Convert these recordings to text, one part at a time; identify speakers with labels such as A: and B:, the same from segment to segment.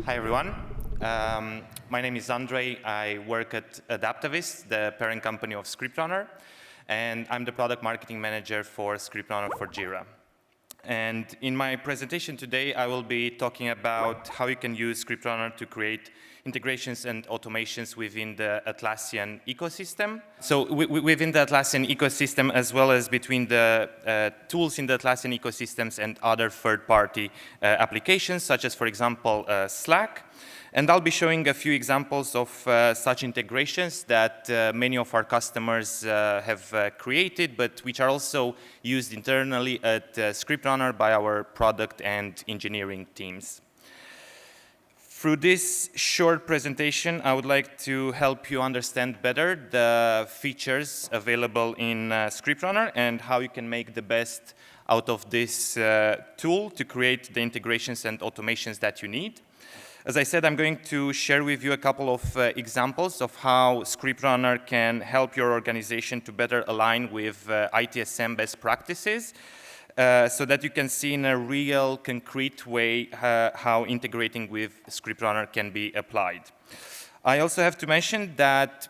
A: Hi, everyone. My name is Andrei. I work at Adaptavist, the parent company of ScriptRunner, and I'm the product marketing manager for ScriptRunner for Jira. And in my presentation today, I will be talking about how you can use ScriptRunner to create integrations and automations within the Atlassian ecosystem. So within the Atlassian ecosystem, as well as between the tools in the Atlassian ecosystems and other third-party applications, such as, for example, Slack. And I'll be showing a few examples of such integrations that many of our customers have created, but which are also used internally at ScriptRunner by our product and engineering teams. Through this short presentation, I would like to help you understand better the features available in ScriptRunner and how you can make the best out of this tool to create the integrations and automations that you need. As I said, I'm going to share with you a couple of examples of how ScriptRunner can help your organization to better align with ITSM best practices, so that you can see in a real, concrete way how integrating with ScriptRunner can be applied. I also have to mention that,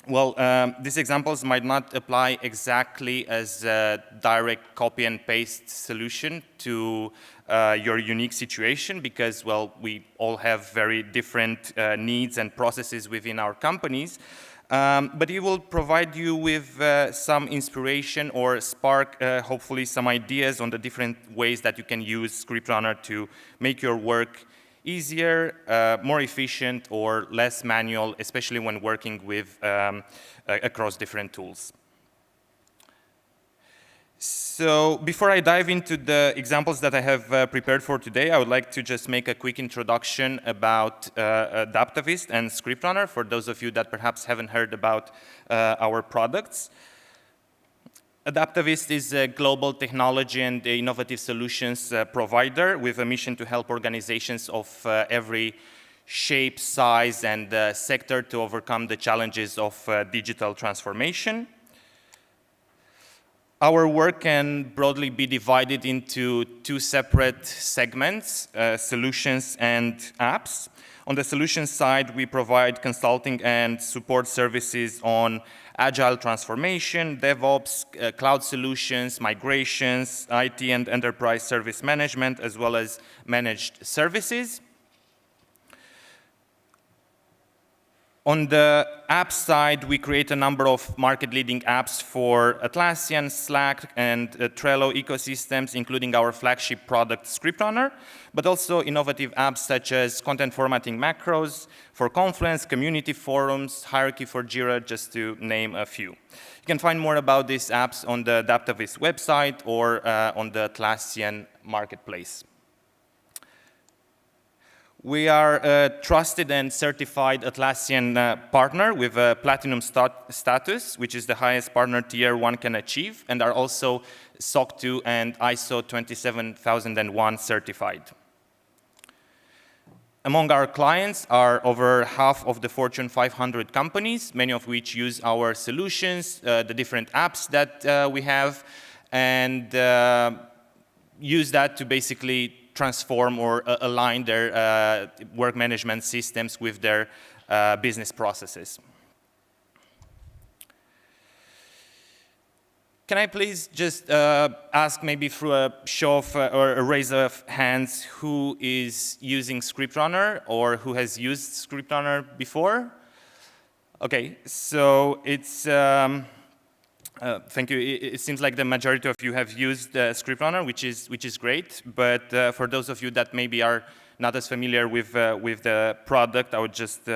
A: well, these examples might not apply exactly as a direct copy and paste solution to your unique situation because, well, we all have very different needs and processes within our companies. But it will provide you with some inspiration or spark, hopefully, some ideas on the different ways that you can use ScriptRunner to make your work easier, more efficient, or less manual, especially when working with across different tools. So before I dive into the examples that I have prepared for today, I would like to just make a quick introduction about Adaptavist and ScriptRunner for those of you that perhaps haven't heard about our products. Adaptavist is a global technology and innovative solutions provider with a mission to help organizations of every shape, size, and sector to overcome the challenges of digital transformation. Our work can broadly be divided into two separate segments, solutions and apps. On the solutions side, we provide consulting and support services on agile transformation, DevOps, cloud solutions, migrations, IT and enterprise service management, as well as managed services. On the app side, we create a number of market-leading apps for Atlassian, Slack, and Trello ecosystems, including our flagship product, ScriptRunner, but also innovative apps such as content formatting macros for Confluence, community forums, hierarchy for Jira, just to name a few. You can find more about these apps on the Adaptavist website or on the Atlassian marketplace. We are a trusted and certified Atlassian partner with a platinum status, which is the highest partner tier one can achieve, and are also SOC 2 and ISO 27001 certified. Among our clients are over half of the Fortune 500 companies, many of which use our solutions, the different apps that we have, and use that to basically transform or align their work management systems with their business processes. Can I please just ask maybe through a show of or a raise of hands who is using ScriptRunner or who has used ScriptRunner before? Okay, so it's thank you. It seems like the majority of you have used ScriptRunner, which is great. But for those of you that maybe are not as familiar with the product, I would just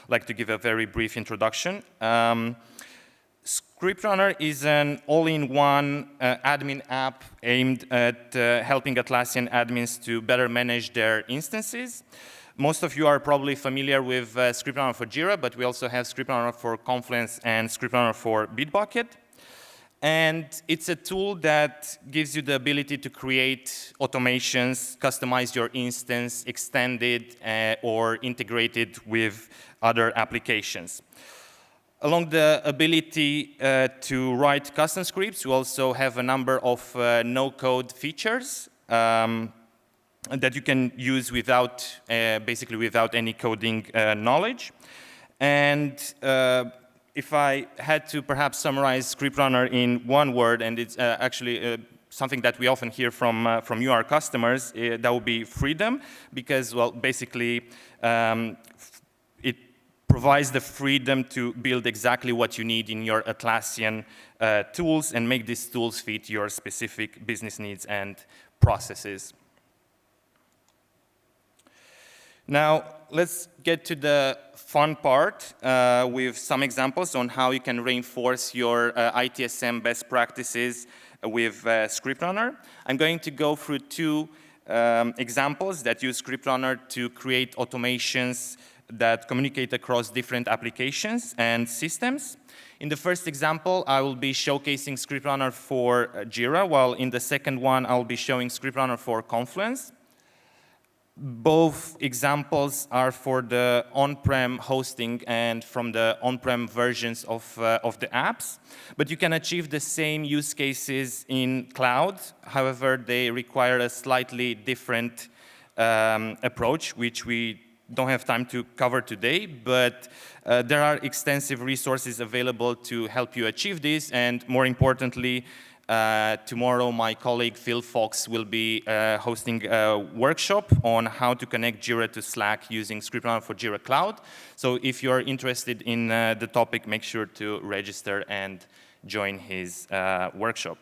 A: like to give a very brief introduction. ScriptRunner is an all-in-one admin app aimed at helping Atlassian admins to better manage their instances. Most of you are probably familiar with ScriptRunner for Jira, but we also have ScriptRunner for Confluence and ScriptRunner for Bitbucket. And it's a tool that gives you the ability to create automations, customize your instance, extend it, or integrate it with other applications. Along the ability to write custom scripts, we also have a number of no-code features. that you can use without, basically without any coding knowledge. And if I had to perhaps summarize ScriptRunner in one word, and it's actually something that we often hear from you, our customers, that would be freedom, because, well, basically, it provides the freedom to build exactly what you need in your Atlassian tools and make these tools fit your specific business needs and processes. Now, let's get to the fun part with some examples on how you can reinforce your ITSM best practices with ScriptRunner. I'm going to go through two examples that use ScriptRunner to create automations that communicate across different applications and systems. In the first example, I will be showcasing ScriptRunner for Jira, while in the second one, I'll be showing ScriptRunner for Confluence. Both examples are for the on-prem hosting and from the on-prem versions of the apps. But you can achieve the same use cases in cloud. However, they require a slightly different approach, which we don't have time to cover today. But there are extensive resources available to help you achieve this. And more importantly, tomorrow, my colleague Phil Fox will be hosting a workshop on how to connect Jira to Slack using ScriptRunner for Jira Cloud. So if you're interested in the topic, make sure to register and join his workshop.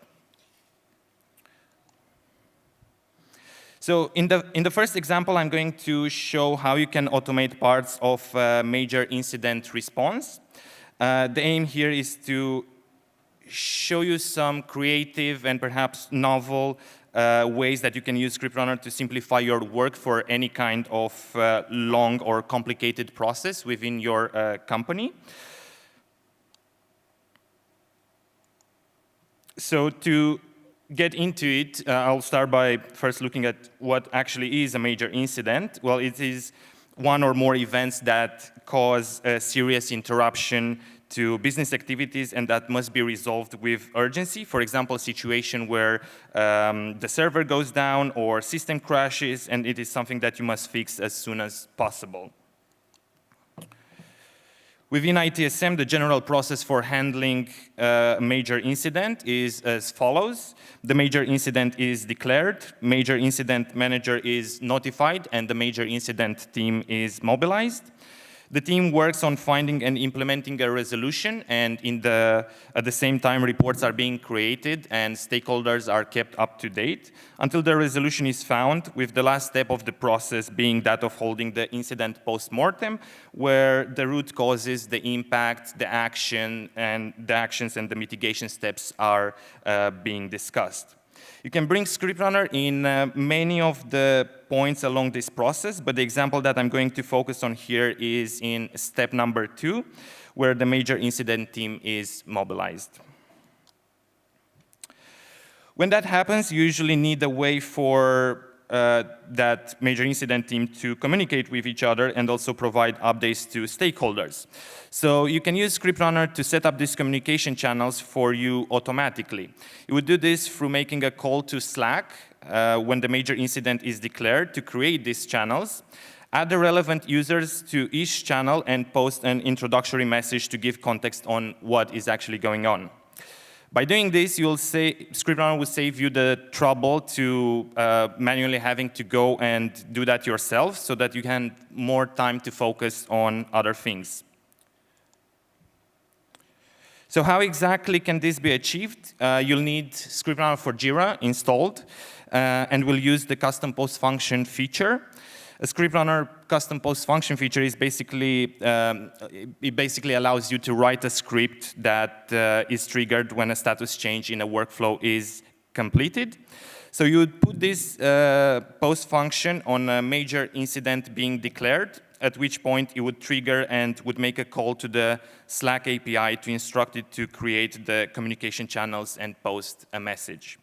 A: So in the first example, I'm going to show how you can automate parts of major incident response. The aim here is to show you some creative and perhaps novel ways that you can use ScriptRunner to simplify your work for any kind of long or complicated process within your company. So to get into it, I'll start by first looking at what actually is a major incident. Well, it is one or more events that cause a serious interruption to business activities and that must be resolved with urgency. For example, a situation where the server goes down or system crashes, and it is something that you must fix as soon as possible. Within ITSM, the general process for handling a major incident is as follows. The major incident is declared, major incident manager is notified, and the major incident team is mobilized. The team works on finding and implementing a resolution, and at the same time, reports are being created and stakeholders are kept up to date until the resolution is found, with the last step of the process being that of holding the incident post-mortem, where the root causes, the impact, the actions and the mitigation steps are being discussed. You can bring ScriptRunner in many of the points along this process, but the example that I'm going to focus on here is in step number 2, where the major incident team is mobilized. When that happens, you usually need a way for that major incident team to communicate with each other and also provide updates to stakeholders. So you can use ScriptRunner to set up these communication channels for you automatically. You would do this through making a call to Slack when the major incident is declared to create these channels, add the relevant users to each channel, and post an introductory message to give context on what is actually going on. By doing this, ScriptRunner will save you the trouble to manually having to go and do that yourself, so that you can have more time to focus on other things. So how exactly can this be achieved? You'll need ScriptRunner for Jira installed, and we'll use the custom post function feature. A ScriptRunner custom post function feature is basically, it basically allows you to write a script that is triggered when a status change in a workflow is completed. So you would put this post function on a major incident being declared, at which point it would trigger and would make a call to the Slack API to instruct it to create the communication channels and post a message.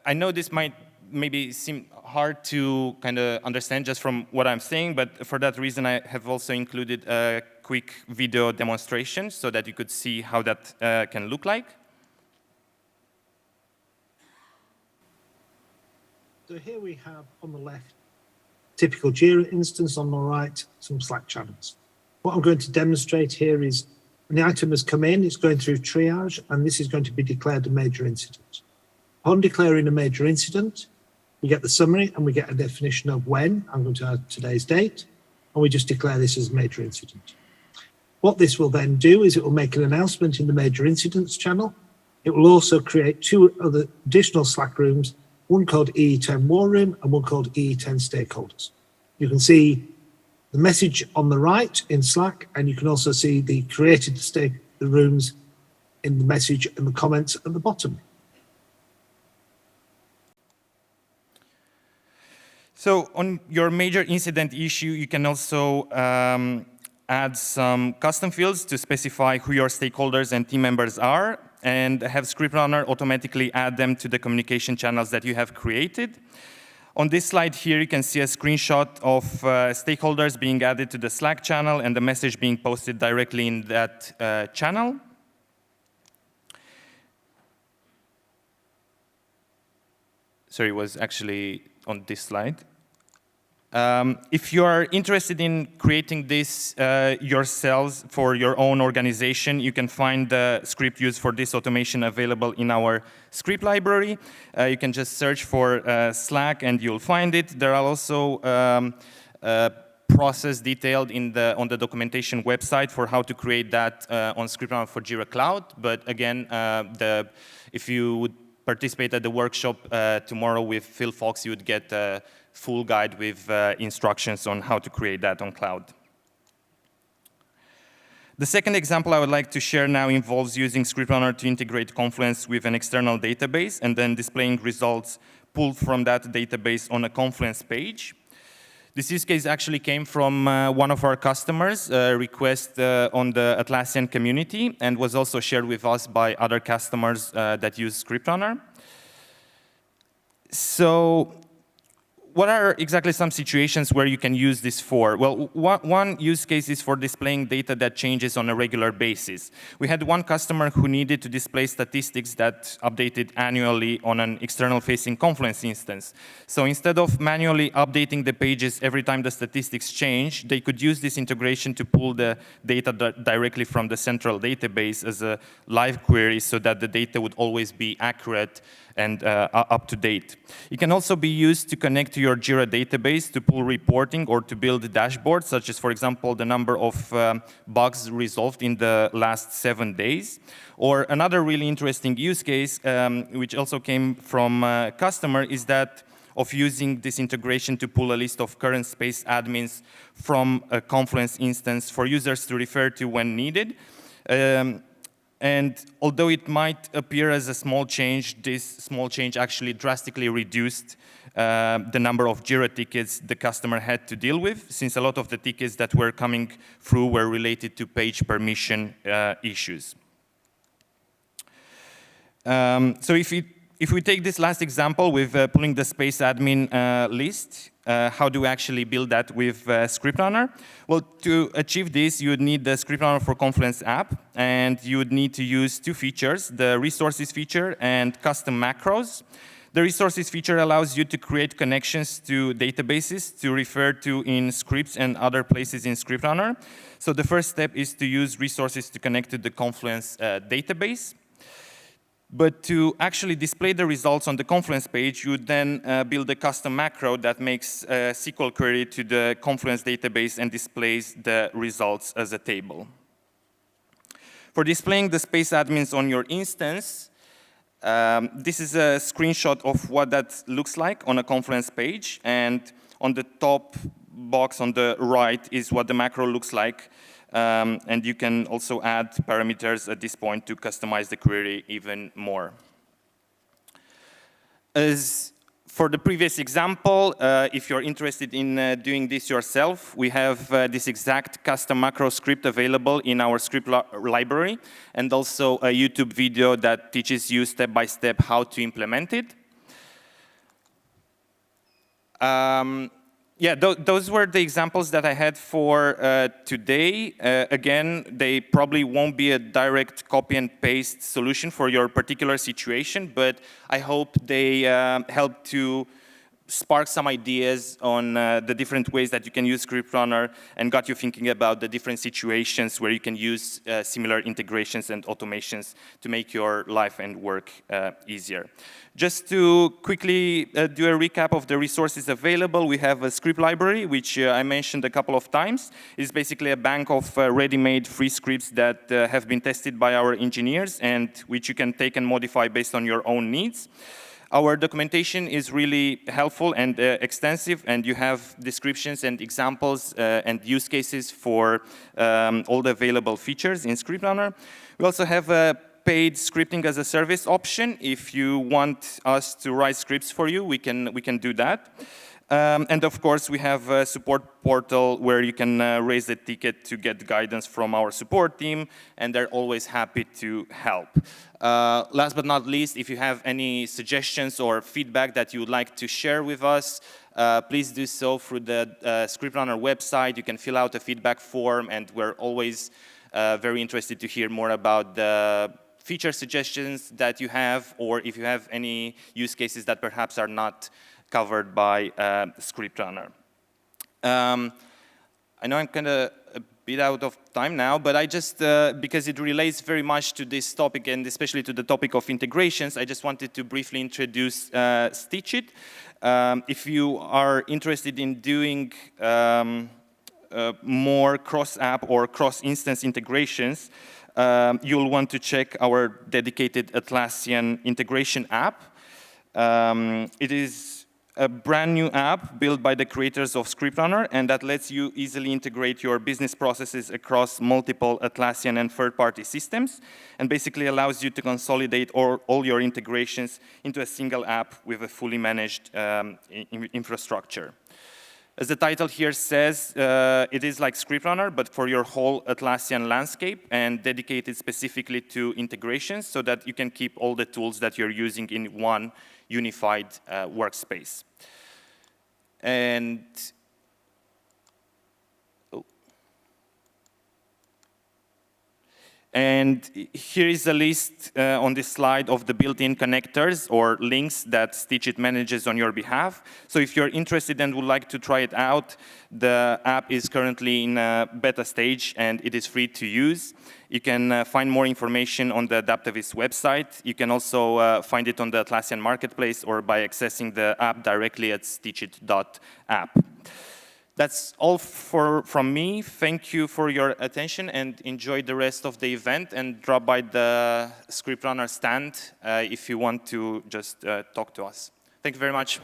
A: I know this might maybe seem hard to kind of understand just from what I'm saying, but for that reason, I have also included a quick video demonstration so that you could see how that can look like.
B: So here we have on the left, typical Jira instance, on the right, some Slack channels. What I'm going to demonstrate here is when the item has come in, it's going through triage, and this is going to be declared a major incident. Upon declaring a major incident, we get the summary and we get a definition of when. I'm going to add today's date, and we just declare this as a major incident. What this will then do is it will make an announcement in the major incidents channel. It will also create two other additional Slack rooms, one called EE10 War Room and one called EE10 Stakeholders. You can see the message on the right in Slack, and you can also see the created the rooms in the message and the comments at the bottom.
A: So on your major incident issue, you can also add some custom fields to specify who your stakeholders and team members are, and have ScriptRunner automatically add them to the communication channels that you have created. On this slide here, you can see a screenshot of stakeholders being added to the Slack channel and the message being posted directly in that channel. Sorry, it was actually on this slide. If you are interested in creating this yourselves for your own organization, you can find the script used for this automation available in our script library. You can just search for Slack and you'll find it. There are also process detailed on the documentation website for how to create that on ScriptRunner for Jira Cloud. But again, if you would participate at the workshop tomorrow with Phil Fox, you would get a full guide with instructions on how to create that on cloud. The second example I would like to share now involves using ScriptRunner to integrate Confluence with an external database and then displaying results pulled from that database on a Confluence page. This use case actually came from one of our customers, a request on the Atlassian community, and was also shared with us by other customers that use ScriptRunner. So what are exactly some situations where you can use this for? Well, one use case is for displaying data that changes on a regular basis. We had one customer who needed to display statistics that updated annually on an external-facing Confluence instance. So instead of manually updating the pages every time the statistics change, they could use this integration to pull the data directly from the central database as a live query so that the data would always be accurate and up to date. It can also be used to connect to your Jira database to pull reporting or to build dashboards, such as, for example, the number of bugs resolved in the last 7 days. Or another really interesting use case, which also came from a customer, is that of using this integration to pull a list of current space admins from a Confluence instance for users to refer to when needed. And although it might appear as a small change, this small change actually drastically reduced the number of Jira tickets the customer had to deal with, since a lot of the tickets that were coming through were related to page permission issues. So if we take this last example with pulling the space admin list, how do we actually build that with ScriptRunner? Well, to achieve this, you would need the ScriptRunner for Confluence app, and you would need to use two features, the resources feature and custom macros. The resources feature allows you to create connections to databases to refer to in scripts and other places in ScriptRunner. So the first step is to use resources to connect to the Confluence database. But to actually display the results on the Confluence page, you would then build a custom macro that makes a SQL query to the Confluence database and displays the results as a table. For displaying the space admins on your instance, this is a screenshot of what that looks like on a Confluence page. And on the top box on the right is what the macro looks like. And you can also add parameters at this point to customize the query even more. As for the previous example, if you're interested in doing this yourself, we have this exact custom macro script available in our script library, and also a YouTube video that teaches you step-by-step how to implement it. Yeah, those were the examples that I had for today. Again, they probably won't be a direct copy and paste solution for your particular situation, but I hope they help to sparked some ideas on the different ways that you can use ScriptRunner and got you thinking about the different situations where you can use similar integrations and automations to make your life and work easier. Just to quickly do a recap of the resources available, we have a script library, which I mentioned a couple of times. It's basically a bank of ready-made free scripts that have been tested by our engineers and which you can take and modify based on your own needs. Our documentation is really helpful and extensive, and you have descriptions and examples and use cases for all the available features in ScriptRunner. We also have a paid scripting as a service option. If you want us to write scripts for you, we can do that. And of course, we have a support portal where you can raise a ticket to get guidance from our support team, and they're always happy to help. Last but not least, if you have any suggestions or feedback that you would like to share with us, please do so through the ScriptRunner website. You can fill out a feedback form, and we're always very interested to hear more about the feature suggestions that you have, or if you have any use cases that perhaps are not covered by ScriptRunner. I know I'm kind of a bit out of time now, but I just, because it relates very much to this topic and especially to the topic of integrations, I just wanted to briefly introduce Stitchit. If you are interested in doing more cross-app or cross-instance integrations, you'll want to check our dedicated Atlassian integration app. It is a brand new app built by the creators of ScriptRunner, and that lets you easily integrate your business processes across multiple Atlassian and third-party systems, and basically allows you to consolidate all your integrations into a single app with a fully managed infrastructure. As the title here says, it is like ScriptRunner, but for your whole Atlassian landscape and dedicated specifically to integrations so that you can keep all the tools that you're using in one unified workspace. And here is a list on this slide of the built-in connectors or links that Stitchit manages on your behalf. So if you're interested and would like to try it out, the app is currently in a beta stage and it is free to use. You can find more information on the Adaptavist website. You can also find it on the Atlassian Marketplace or by accessing the app directly at stitchit.app. That's all from me. Thank you for your attention and enjoy the rest of the event, and drop by the ScriptRunner stand if you want to just talk to us. Thank you very much.